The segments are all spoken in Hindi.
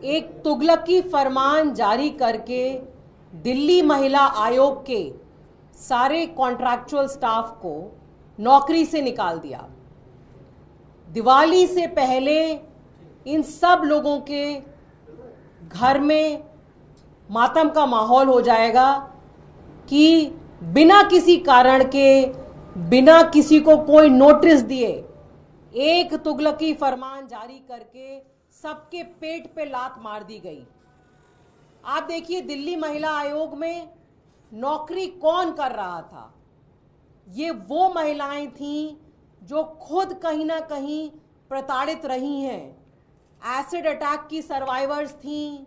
एक तुगलकी फरमान जारी करके दिल्ली महिला आयोग के सारे कॉन्ट्रैक्चुअल स्टाफ को नौकरी से निकाल दिया। दिवाली से पहले इन सब लोगों के घर में मातम का माहौल हो जाएगा कि बिना किसी कारण के, बिना किसी को कोई नोटिस दिए एक तुगलकी फरमान जारी करके सबके पेट पे लात मार दी गई। आप देखिए, दिल्ली महिला आयोग में नौकरी कौन कर रहा था? ये वो महिलाएं थीं जो खुद कहीं ना कहीं प्रताड़ित रही हैं। एसिड अटैक की सर्वाइवर्स थीं,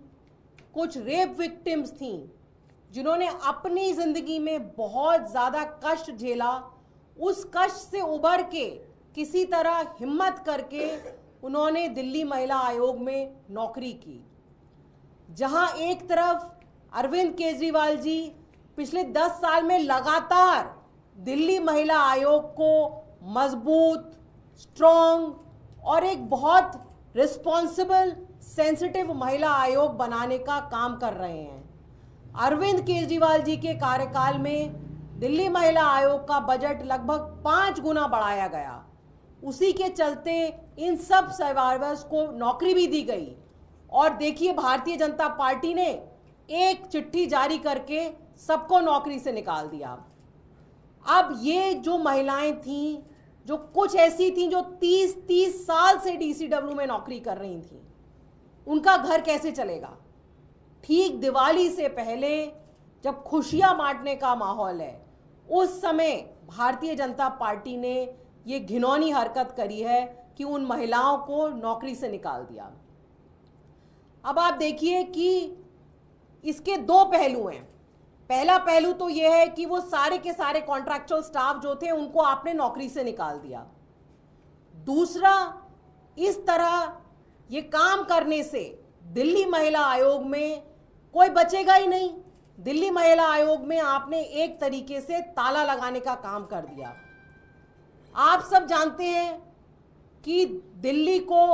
कुछ रेप विक्टिम्स थीं, जिन्होंने अपनी जिंदगी में बहुत ज़्यादा कष्ट झेला। उस कष्ट से उबर के किसी तरह हिम्मत करके उन्होंने दिल्ली महिला आयोग में नौकरी की। जहां एक तरफ अरविंद केजरीवाल जी पिछले 10 साल में लगातार दिल्ली महिला आयोग को मजबूत, स्ट्रॉन्ग और एक बहुत रिस्पॉन्सिबल, सेंसिटिव महिला आयोग बनाने का काम कर रहे हैं। अरविंद केजरीवाल जी के कार्यकाल में दिल्ली महिला आयोग का बजट लगभग 5 गुना बढ़ाया गया। उसी के चलते इन सब सर्वाइवर्स को नौकरी भी दी गई। और देखिए, भारतीय जनता पार्टी ने एक चिट्ठी जारी करके सबको नौकरी से निकाल दिया। अब ये जो महिलाएं थीं, जो कुछ ऐसी थीं जो 30 साल से डीसीडब्ल्यू में नौकरी कर रही थीं, उनका घर कैसे चलेगा? ठीक दिवाली से पहले जब खुशियां बांटने का माहौल है, उस समय भारतीय जनता पार्टी ने ये घिनौनी हरकत करी है कि उन महिलाओं को नौकरी से निकाल दिया। अब आप देखिए कि इसके 2 पहलू हैं। पहला पहलू तो यह है कि वो सारे के सारे कॉन्ट्रैक्चुअल स्टाफ जो थे उनको आपने नौकरी से निकाल दिया। दूसरा, इस तरह ये काम करने से दिल्ली महिला आयोग में कोई बचेगा ही नहीं। दिल्ली महिला आयोग में आपने एक तरीके से ताला लगाने का काम कर दिया। आप सब जानते हैं कि दिल्ली को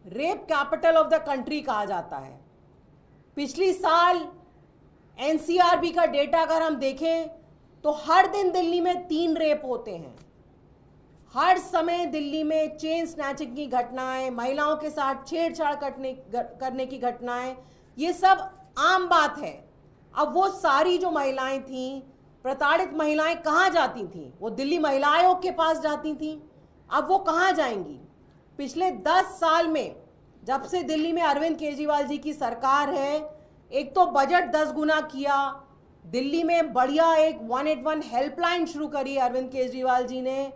rape capital of the country कहा जाता है। पिछली साल एनसीआरबी का डेटा अगर हम देखें तो हर दिन दिल्ली में 3 रेप होते हैं। हर समय दिल्ली में चेन स्नैचिंग की घटनाएं, महिलाओं के साथ छेड़छाड़ करने की घटनाएं, ये सब आम बात है। अब वो सारी जो महिलाएं थीं, प्रताड़ित महिलाएं कहाँ जाती थीं? वो दिल्ली महिला आयोग के पास जाती थीं। अब वो कहाँ जाएंगी? पिछले 10 साल में, जब से दिल्ली में अरविंद केजरीवाल जी की सरकार है, एक तो बजट 10 गुना किया, दिल्ली में बढ़िया एक 181 हेल्पलाइन शुरू करी अरविंद केजरीवाल जी ने,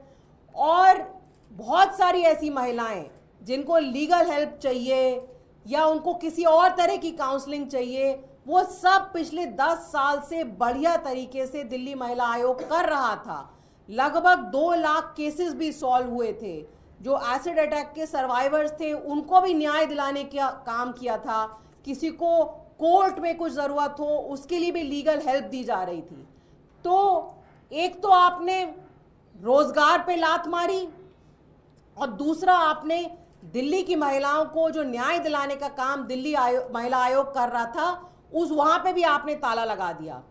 और बहुत सारी ऐसी महिलाएं जिनको लीगल हेल्प चाहिए या उनको किसी और तरह की काउंसलिंग चाहिए, वो सब पिछले 10 साल से बढ़िया तरीके से दिल्ली महिला आयोग कर रहा था। लगभग 2 लाख केसेस भी सॉल्व हुए थे। जो एसिड अटैक के सर्वाइवर्स थे उनको भी न्याय दिलाने का काम किया था। किसी को कोर्ट में कुछ ज़रूरत हो उसके लिए भी लीगल हेल्प दी जा रही थी। तो एक तो आपने रोजगार पे लात मारी, और दूसरा आपने दिल्ली की महिलाओं को जो न्याय दिलाने का काम दिल्ली महिला आयोग कर रहा था, उस वहां पे भी आपने ताला लगा दिया।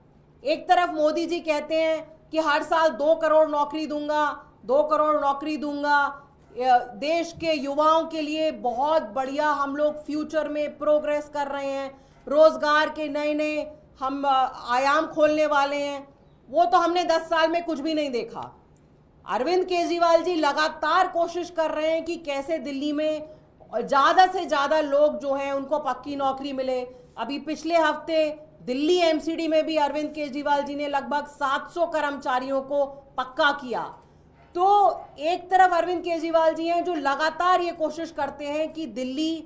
एक तरफ मोदी जी कहते हैं कि हर साल 2 करोड़ नौकरी दूंगा, 2 करोड़ नौकरी दूंगा, देश के युवाओं के लिए बहुत बढ़िया हम लोग फ्यूचर में प्रोग्रेस कर रहे हैं, रोजगार के नए नए हम आयाम खोलने वाले हैं। वो तो हमने 10 साल में कुछ भी नहीं देखा। अरविंद केजरीवाल जी लगातार कोशिश कर रहे हैं कि कैसे दिल्ली में ज़्यादा से ज़्यादा लोग जो हैं उनको पक्की नौकरी मिले। अभी पिछले हफ्ते दिल्ली एमसीडी में भी अरविंद केजरीवाल जी ने लगभग 700 कर्मचारियों को पक्का किया। तो एक तरफ अरविंद केजरीवाल जी हैं जो लगातार ये कोशिश करते हैं कि दिल्ली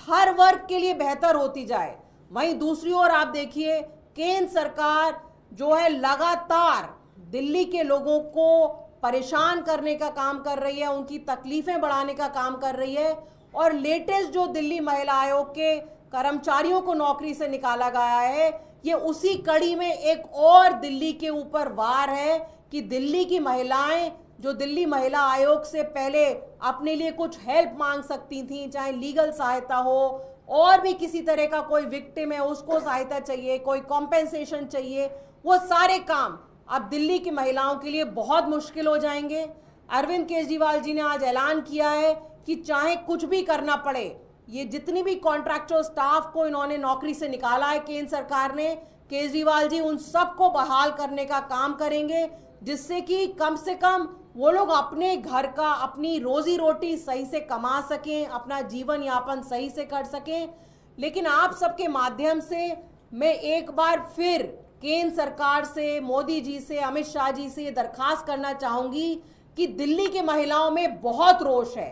हर वर्ग के लिए बेहतर होती जाए, वहीं दूसरी ओर आप देखिए केंद्र सरकार जो है लगातार दिल्ली के लोगों को परेशान करने का काम कर रही है, उनकी तकलीफें बढ़ाने का काम कर रही है। और लेटेस्ट जो दिल्ली महिला आयोग के कर्मचारियों को नौकरी से निकाला गया है, ये उसी कड़ी में एक और दिल्ली के ऊपर वार है कि दिल्ली की महिलाएं जो दिल्ली महिला आयोग से पहले अपने लिए कुछ हेल्प मांग सकती थी, चाहे लीगल सहायता हो और भी किसी तरह का कोई विक्टिम है उसको सहायता चाहिए, कोई कॉम्पेंसेशन चाहिए, वो सारे काम अब दिल्ली की महिलाओं के लिए बहुत मुश्किल हो जाएंगे। अरविंद केजरीवाल जी ने आज ऐलान किया है कि चाहे कुछ भी करना पड़े, ये जितनी भी कॉन्ट्रैक्चुअल स्टाफ को इन्होंने नौकरी से निकाला है केंद्र सरकार ने, केजरीवाल जी उन सबको बहाल करने का काम करेंगे, जिससे कि कम से कम वो लोग अपने घर का, अपनी रोजी रोटी सही से कमा सकें, अपना जीवन यापन सही से कर सकें। लेकिन आप सबके माध्यम से मैं एक बार फिर केंद्र सरकार से, मोदी जी से, अमित शाह जी से ये दरखास्त करना चाहूंगी कि दिल्ली की महिलाओं में बहुत रोष है,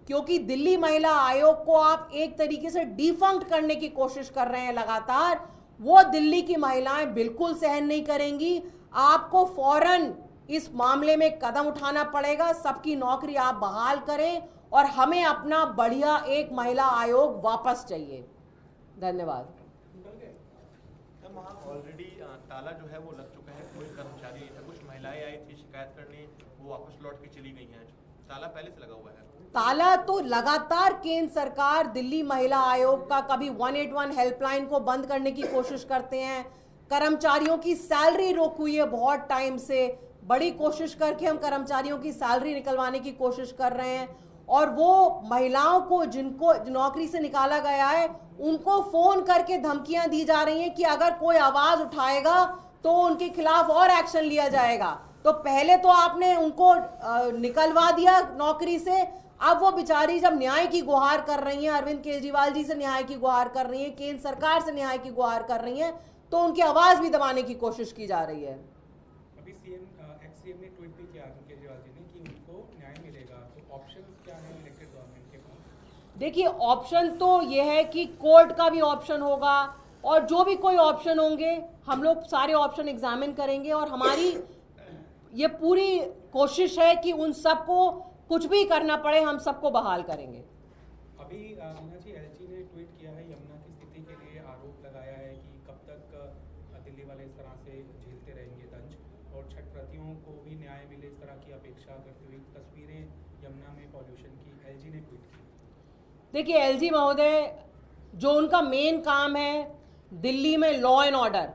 क्योंकि दिल्ली महिला आयोग को आप एक तरीके से डिफंक्ट करने की कोशिश कर रहे हैं लगातार। वो दिल्ली की महिलाएं बिल्कुल सहन नहीं करेंगी। आपको फौरन इस मामले में कदम उठाना पड़ेगा, सबकी नौकरी आप बहाल करें और हमें अपना बढ़िया एक महिला आयोग वापस चाहिए। धन्यवाद। ऑलरेडी ताला जो है वो लग चुका है, कोई कर्मचारी नहीं था, कुछ महिलाएं आई थी शिकायत करने, वो वापस लौट के चली गई हैं। ताला पहले से लगा हुआ है। ताला तो लगातार केंद्र सरकार दिल्ली महिला आयोग का कभी 181 हेल्पलाइन को बंद करने की कोशिश करते हैं, कर्मचारियों की सैलरी रोकी हुई है बहुत टाइम से, बड़ी कोशिश करके हम कर्मचारियों की सैलरी निकलवाने की कोशिश कर रहे हैं, और वो महिलाओं को जिनको नौकरी से निकाला गया है उनको फोन करके धमकियां दी जा रही हैं कि अगर कोई आवाज उठाएगा तो उनके खिलाफ और एक्शन लिया जाएगा। तो पहले तो आपने उनको निकलवा दिया नौकरी से, अब वो बेचारी जब न्याय की गुहार कर रही हैं, अरविंद केजरीवाल जी से न्याय की गुहार कर रही हैं, केंद्र सरकार से न्याय की गुहार कर रही हैं, तो उनकी आवाज भी दबाने की कोशिश की जा रही है। अभी एक्स-सीएम ने ट्वीट भी किया केजरीवाल जी ने कि उनको न्याय मिलेगा, तो ऑप्शंस क्या है इलेक्टेड गवर्नमेंट के पास? देखिए, ऑप्शन तो ये है कि कोर्ट का भी ऑप्शन होगा, और जो भी कोई ऑप्शन होंगे हम लोग सारे ऑप्शन एग्जामिन करेंगे, और हमारी ये पूरी कोशिश है कि उन सबको कुछ भी करना पड़े हम सबको बहाल करेंगे। अभी मीना जी, एलजी ने ट्वीट किया है, यमुना की स्थिति के लिए आरोप लगाया है कि कब तक दिल्ली वाले इस तरह से झेलते रहेंगे दंज, और छठव्रतियों को भी न्याय मिले इस तरह की अपेक्षा करते हुए तस्वीरें यमुना में पॉल्यूशन की एलजी ने ट्वीट की। देखिए, एलजी महोदय जो उनका मेन काम है दिल्ली में लॉ एंड ऑर्डर,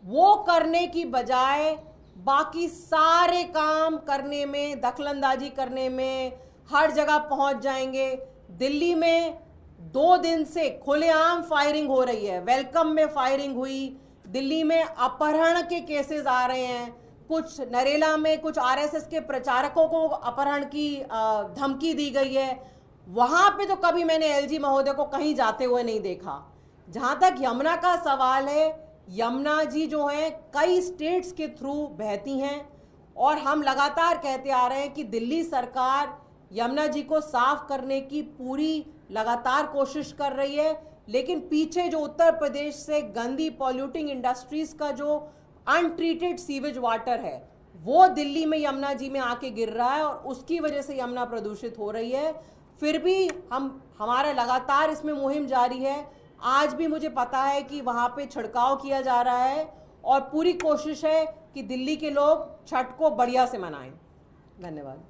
वो करने की बजाय बाकी सारे काम करने में, दखलंदाजी करने में, हर जगह पहुंच जाएंगे। दिल्ली में 2 दिन से खुलेआम फायरिंग हो रही है, वेलकम में फायरिंग हुई, दिल्ली में अपहरण के केसेस आ रहे हैं, कुछ नरेला में कुछ आरएसएस के प्रचारकों को अपहरण की धमकी दी गई है। वहां पे तो कभी मैंने एलजी महोदय को कहीं जाते हुए नहीं देखा। जहां तक यमुना का सवाल है, यमुना जी जो हैं कई स्टेट्स के थ्रू बहती हैं, और हम लगातार कहते आ रहे हैं कि दिल्ली सरकार यमुना जी को साफ करने की पूरी लगातार कोशिश कर रही है, लेकिन पीछे जो उत्तर प्रदेश से गंदी पॉल्यूटिंग इंडस्ट्रीज का जो अनट्रीटेड सीवेज वाटर है वो दिल्ली में यमुना जी में आके गिर रहा है, और उसकी वजह से यमुना प्रदूषित हो रही है। फिर भी हमारा लगातार इसमें मुहिम जारी है। आज भी मुझे पता है कि वहाँ पे छिड़काव किया जा रहा है, और पूरी कोशिश है कि दिल्ली के लोग छठ को बढ़िया से मनाएं। धन्यवाद।